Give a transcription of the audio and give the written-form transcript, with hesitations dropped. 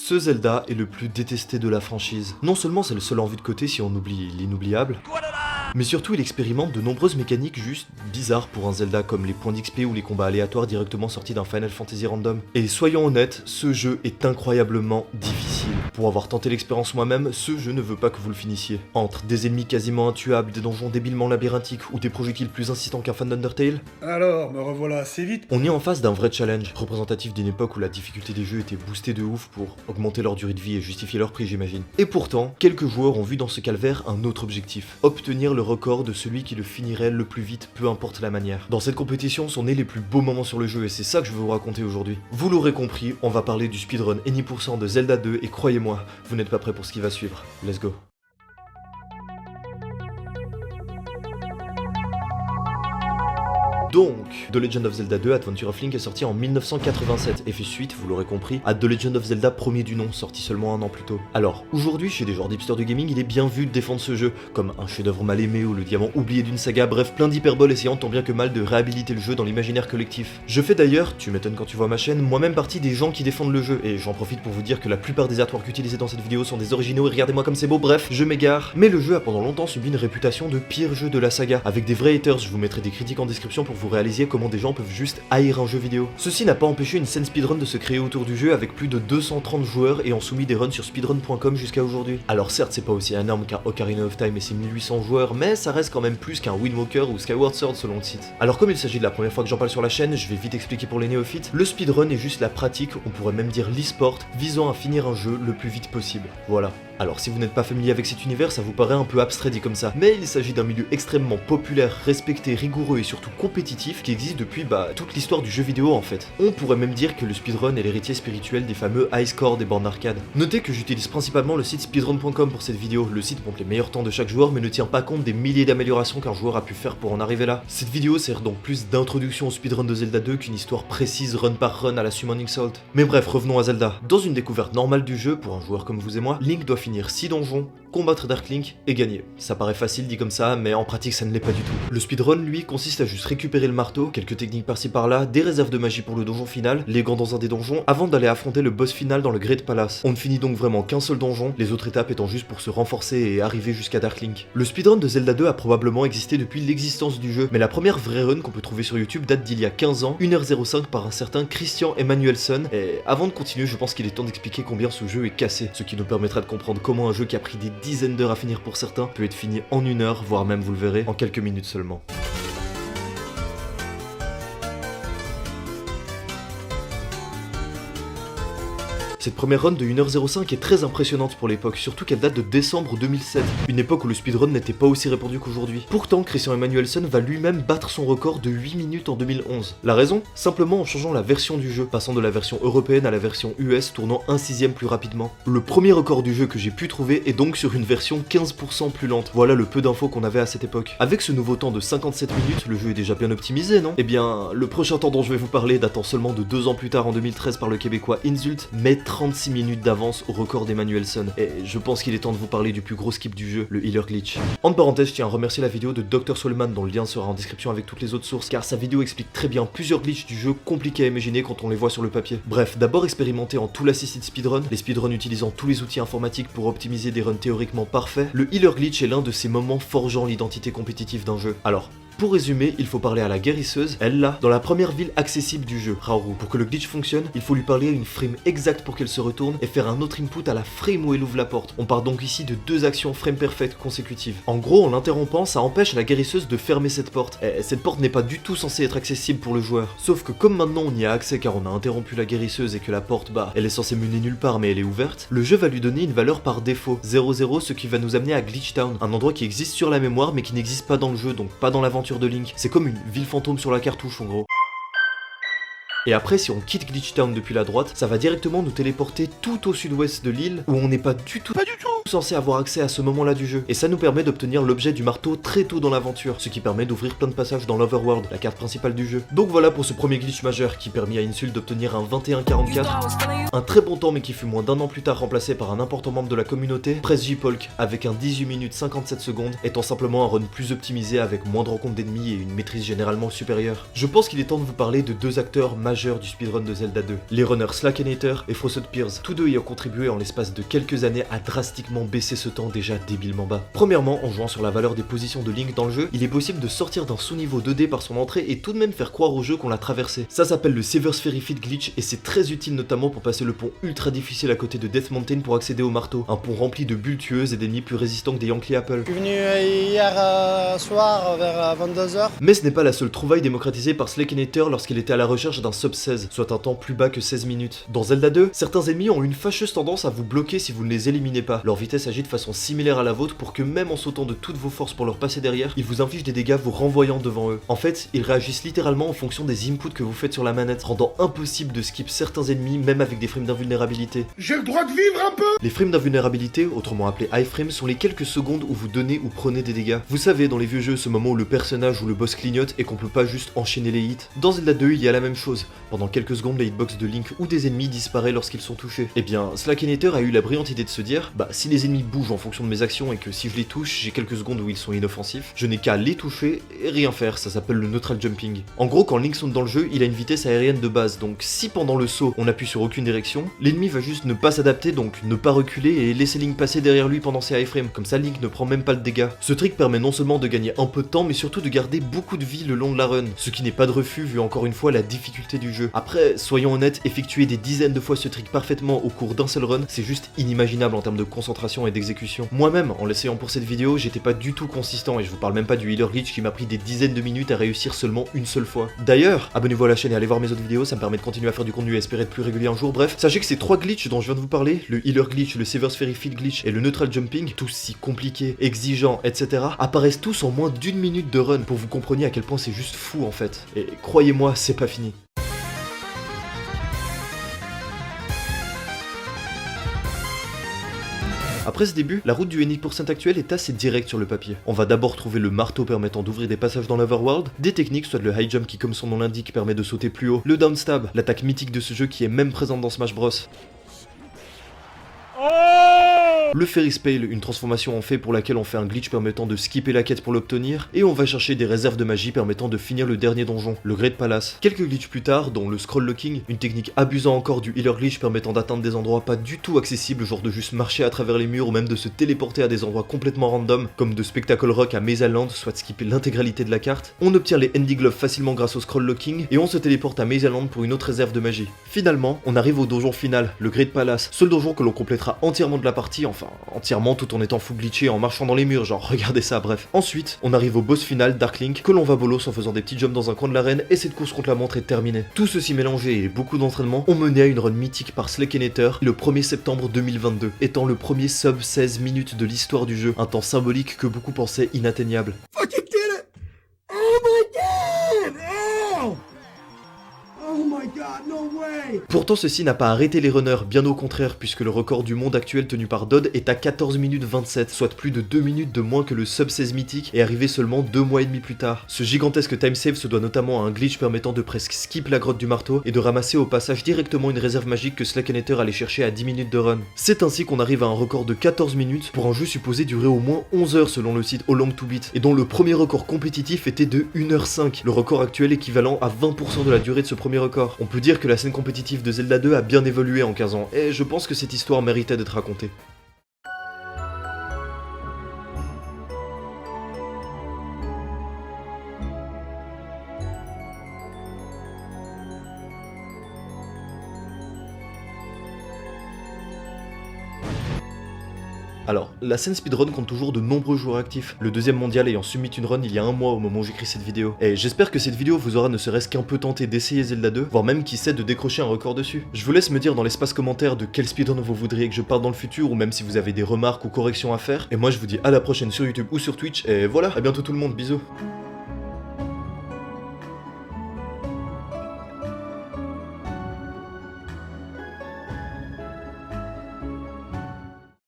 Ce Zelda est le plus détesté de la franchise. Non seulement c'est le seul en vue de côté si on oublie l'inoubliable, mais surtout il expérimente de nombreuses mécaniques juste bizarres pour un Zelda comme les points d'XP ou les combats aléatoires directement sortis d'un Final Fantasy random. Et soyons honnêtes, ce jeu est incroyablement difficile. Pour avoir tenté l'expérience moi-même, ce jeu ne veut pas que vous le finissiez. Entre des ennemis quasiment intuables, des donjons débilement labyrinthiques ou des projectiles plus insistants qu'un fan d'Undertale, Alors, me revoilà assez vite. on est en face d'un vrai challenge, représentatif d'une époque où la difficulté des jeux était boostée de ouf pour augmenter leur durée de vie et justifier leur prix, j'imagine. Et pourtant, quelques joueurs ont vu dans ce calvaire un autre objectif, obtenir le record de celui qui le finirait le plus vite, peu importe la manière. Dans cette compétition sont nés les plus beaux moments sur le jeu et c'est ça que je veux vous raconter aujourd'hui. Vous l'aurez compris, on va parler du speedrun Any% de Zelda 2 et croyez-moi, vous n'êtes pas prêts pour ce qui va suivre. Let's go. Donc, The Legend of Zelda 2 Adventure of Link est sorti en 1987 et fait suite, vous l'aurez compris, à The Legend of Zelda premier du nom, sorti seulement un an plus tôt. Alors, aujourd'hui, chez des joueurs d'hipsters de gaming, il est bien vu de défendre ce jeu, comme un chef-d'œuvre mal aimé ou le diamant oublié d'une saga, bref, plein d'hyperboles essayant tant bien que mal de réhabiliter le jeu dans l'imaginaire collectif. Je fais d'ailleurs, tu m'étonnes quand tu vois ma chaîne, moi-même partie des gens qui défendent le jeu, et j'en profite pour vous dire que la plupart des artworks utilisés dans cette vidéo sont des originaux et regardez-moi comme c'est beau, bref, je m'égare. Mais le jeu a pendant longtemps subi une réputation de pire jeu de la saga, avec des vrais haters, je vous mettrai des critiques en description pour vous réaliser comment des gens peuvent juste haïr un jeu vidéo. Ceci n'a pas empêché une scène speedrun de se créer autour du jeu avec plus de 230 joueurs ayant soumis des runs sur speedrun.com jusqu'à aujourd'hui. Alors certes c'est pas aussi énorme qu'un Ocarina of Time et ses 1800 joueurs, mais ça reste quand même plus qu'un Wind Waker ou Skyward Sword selon le site. Alors comme il s'agit de la première fois que j'en parle sur la chaîne, je vais vite expliquer pour les néophytes, le speedrun est juste la pratique, on pourrait même dire l'e-sport, visant à finir un jeu le plus vite possible. Voilà. Alors si vous n'êtes pas familier avec cet univers, ça vous paraît un peu abstrait dit comme ça, mais il s'agit d'un milieu extrêmement populaire, respecté, rigoureux et surtout compétitif qui existe depuis toute l'histoire du jeu vidéo en fait. On pourrait même dire que le speedrun est l'héritier spirituel des fameux high scores des bornes d'arcade. Notez que j'utilise principalement le site speedrun.com pour cette vidéo, le site montre les meilleurs temps de chaque joueur mais ne tient pas compte des milliers d'améliorations qu'un joueur a pu faire pour en arriver là. Cette vidéo sert donc plus d'introduction au speedrun de Zelda 2 qu'une histoire précise run par run à la Summoning Salt. Mais bref, revenons à Zelda. Dans une découverte normale du jeu, pour un joueur comme vous et moi, Link doit finir 6 donjons, combattre Dark Link et gagner. Ça paraît facile dit comme ça, mais en pratique ça ne l'est pas du tout. Le speedrun lui consiste à juste récupérer le marteau, quelques techniques par-ci par-là, des réserves de magie pour le donjon final, les gants dans un des donjons, avant d'aller affronter le boss final dans le Great Palace. On ne finit donc vraiment qu'un seul donjon, les autres étapes étant juste pour se renforcer et arriver jusqu'à Dark Link. Le speedrun de Zelda 2 a probablement existé depuis l'existence du jeu, mais la première vraie run qu'on peut trouver sur YouTube date d'il y a 15 ans, 1h05 par un certain Christian Emanuelson, et avant de continuer je pense qu'il est temps d'expliquer combien ce jeu est cassé, ce qui nous permettra de comprendre comment un jeu qui a pris des dizaines d'heures à finir pour certains peut être fini en 1 heure, voire même vous le verrez, en quelques minutes seulement. Cette première run de 1h05 est très impressionnante pour l'époque, surtout qu'elle date de décembre 2007, une époque où le speedrun n'était pas aussi répandu qu'aujourd'hui. Pourtant, Christian Emanuelson va lui-même battre son record de 8 minutes en 2011. La raison ? Simplement en changeant la version du jeu, passant de la version européenne à la version US, tournant 1/6 plus rapidement. Le premier record du jeu que j'ai pu trouver est donc sur une version 15% plus lente. Voilà le peu d'infos qu'on avait à cette époque. Avec ce nouveau temps de 57 minutes, le jeu est déjà bien optimisé, non ? Eh bien, le prochain temps dont je vais vous parler, datant seulement de 2 ans plus tard en 2013 par le québécois Insult, met 36 minutes d'avance au record d'Emanuelson. Et je pense qu'il est temps de vous parler du plus gros skip du jeu, le Healer Glitch. En parenthèse, je tiens à remercier la vidéo de Dr Solman dont le lien sera en description avec toutes les autres sources, car sa vidéo explique très bien plusieurs glitches du jeu compliqués à imaginer quand on les voit sur le papier. Bref, d'abord expérimenté en tout assisted speedrun, les speedruns utilisant tous les outils informatiques pour optimiser des runs théoriquement parfaits, le Healer Glitch est l'un de ces moments forgeant l'identité compétitive d'un jeu. Alors, pour résumer, il faut parler à la guérisseuse, elle là, dans la première ville accessible du jeu, Rauru. Pour que le glitch fonctionne, il faut lui parler à une frame exacte pour qu'elle se retourne et faire un autre input à la frame où elle ouvre la porte. On parle donc ici de 2 actions frame perfect consécutives. En gros, en l'interrompant, ça empêche la guérisseuse de fermer cette porte. Et cette porte n'est pas du tout censée être accessible pour le joueur. Sauf que comme maintenant on y a accès car on a interrompu la guérisseuse et que la porte, elle est censée mener nulle part mais elle est ouverte, le jeu va lui donner une valeur par défaut, 0,0, ce qui va nous amener à Glitch Town, un endroit qui existe sur la mémoire mais qui n'existe pas dans le jeu, donc pas dans l'aventure de Link. C'est comme une ville fantôme sur la cartouche en gros. Et après, si on quitte Glitch Town depuis la droite, ça va directement nous téléporter tout au sud-ouest de l'île, où on n'est pas du tout censés avoir accès à ce moment-là du jeu, et ça nous permet d'obtenir l'objet du marteau très tôt dans l'aventure, ce qui permet d'ouvrir plein de passages dans l'Overworld, la carte principale du jeu. Donc voilà pour ce premier glitch majeur qui permit à Insult d'obtenir un 21-44, un très bon temps mais qui fut moins d'un an plus tard remplacé par un important membre de la communauté, PressJPolk, avec un 18 minutes 57 secondes, étant simplement un run plus optimisé avec moins de rencontres d'ennemis et une maîtrise généralement supérieure. Je pense qu'il est temps de vous parler de deux acteurs majeurs du speedrun de Zelda 2, les runners Slackenator et Frosted Pierce, tous deux ayant contribué en l'espace de quelques années à drastiquement baisser ce temps déjà débilement bas. Premièrement, en jouant sur la valeur des positions de Link dans le jeu, il est possible de sortir d'un sous-niveau 2D par son entrée et tout de même faire croire au jeu qu'on l'a traversé. Ça s'appelle le Sever Sphere Feed Glitch et c'est très utile notamment pour passer le pont ultra difficile à côté de Death Mountain pour accéder au marteau, un pont rempli de bulles tueuses et d'ennemis plus résistants que des Yankee Apple. Je suis venu hier soir vers 22h. Mais ce n'est pas la seule trouvaille démocratisée par Slackenator lorsqu'il était à la recherche d'un sub 16, soit un temps plus bas que 16 minutes. Dans Zelda 2, certains ennemis ont une fâcheuse tendance à vous bloquer si vous ne les éliminez pas. Leur vitesse agit de façon similaire à la vôtre pour que même en sautant de toutes vos forces pour leur passer derrière, ils vous infligent des dégâts vous renvoyant devant eux. En fait, ils réagissent littéralement en fonction des inputs que vous faites sur la manette, rendant impossible de skip certains ennemis même avec des frames d'invulnérabilité. J'ai le droit de vivre un peu. Les frames d'invulnérabilité, autrement appelés iframes, sont les quelques secondes où vous donnez ou prenez des dégâts. Vous savez, dans les vieux jeux, ce moment où le personnage ou le boss clignote et qu'on peut pas juste enchaîner les hits. Dans Zelda 2, il y a la même chose. Pendant quelques secondes, les hitbox de Link ou des ennemis disparaissent lorsqu'ils sont touchés. Eh bien, Slackenator a eu la brillante idée de se dire, bah si les ennemis bougent en fonction de mes actions et que si je les touche, j'ai quelques secondes où ils sont inoffensifs, je n'ai qu'à les toucher et rien faire, ça s'appelle le neutral jumping. En gros, quand Link saute dans le jeu, il a une vitesse aérienne de base, donc si pendant le saut, on appuie sur aucune direction, l'ennemi va juste ne pas s'adapter, donc ne pas reculer et laisser Link passer derrière lui pendant ses iframes, comme ça Link ne prend même pas le dégât. Ce trick permet non seulement de gagner un peu de temps, mais surtout de garder beaucoup de vie le long de la run, ce qui n'est pas de refus vu encore une fois la difficulté du jeu. Après, soyons honnêtes, effectuer des dizaines de fois ce trick parfaitement au cours d'un seul run, c'est juste inimaginable en termes de concentration et d'exécution. Moi-même, en l'essayant pour cette vidéo, j'étais pas du tout consistant et je vous parle même pas du healer glitch qui m'a pris des dizaines de minutes à réussir seulement une seule fois. D'ailleurs, abonnez-vous à la chaîne et allez voir mes autres vidéos, ça me permet de continuer à faire du contenu et espérer être plus régulier un jour. Bref, sachez que ces trois glitches dont je viens de vous parler, le healer glitch, le Sever Sphere Feed glitch et le neutral jumping, tous si compliqués, exigeants, etc., apparaissent tous en moins d'une minute de run pour que vous compreniez à quel point c'est juste fou en fait. Et croyez-moi, c'est pas fini. Après ce début, la route du N% actuel est assez directe sur le papier. On va d'abord trouver le marteau permettant d'ouvrir des passages dans l'Overworld, des techniques, soit le high jump qui comme son nom l'indique permet de sauter plus haut, le downstab, l'attaque mythique de ce jeu qui est même présente dans Smash Bros. Le Ferris Pail, une transformation en fée pour laquelle on fait un glitch permettant de skipper la quête pour l'obtenir, et on va chercher des réserves de magie permettant de finir le dernier donjon, le Great Palace. Quelques glitches plus tard, dont le Scroll Locking, une technique abusant encore du healer glitch permettant d'atteindre des endroits pas du tout accessibles, genre de juste marcher à travers les murs ou même de se téléporter à des endroits complètement random, comme de Spectacle Rock à Mesa Land, soit de skipper l'intégralité de la carte. On obtient les Handy Gloves facilement grâce au Scroll Locking, et on se téléporte à Mesa Land pour une autre réserve de magie. Finalement, on arrive au donjon final, le Great Palace, seul donjon que l'on complétera entièrement de la partie, enfin entièrement tout en étant full glitché en marchant dans les murs, genre regardez ça, bref. Ensuite, on arrive au boss final, Dark Link, que l'on va bolos en faisant des petits jumps dans un coin de l'arène et cette course contre la montre est terminée. Tout ceci mélangé et beaucoup d'entraînement ont mené à une run mythique par Slackenator le 1er septembre 2022, étant le premier sub 16 minutes de l'histoire du jeu, un temps symbolique que beaucoup pensaient inatteignable. Fucking did it! Oh my god! Oh! Oh my god, no way! Pourtant ceci n'a pas arrêté les runners, bien au contraire, puisque le record du monde actuel tenu par Dodd est à 14 minutes 27, soit plus de 2 minutes de moins que le sub 16 mythique, et arrivé seulement 2 mois et demi plus tard. Ce gigantesque time save se doit notamment à un glitch permettant de presque skip la grotte du marteau, et de ramasser au passage directement une réserve magique que Slackenator allait chercher à 10 minutes de run. C'est ainsi qu'on arrive à un record de 14 minutes, pour un jeu supposé durer au moins 11 heures selon le site How Long to Beat, et dont le premier record compétitif était de 1h05, le record actuel équivalent à 20% de la durée de ce premier record. On peut dire que la scène compétitive de Zelda 2 a bien évolué en 15 ans, et je pense que cette histoire méritait d'être racontée. Alors, la scène speedrun compte toujours de nombreux joueurs actifs, le deuxième mondial ayant summit une run il y a un mois au moment où j'écris cette vidéo. Et j'espère que cette vidéo vous aura ne serait-ce qu'un peu tenté d'essayer Zelda 2, voire même qui sait de décrocher un record dessus. Je vous laisse me dire dans l'espace commentaire de quel speedrun vous voudriez que je parle dans le futur, ou même si vous avez des remarques ou corrections à faire. Et moi je vous dis à la prochaine sur YouTube ou sur Twitch, et voilà, à bientôt tout le monde, bisous.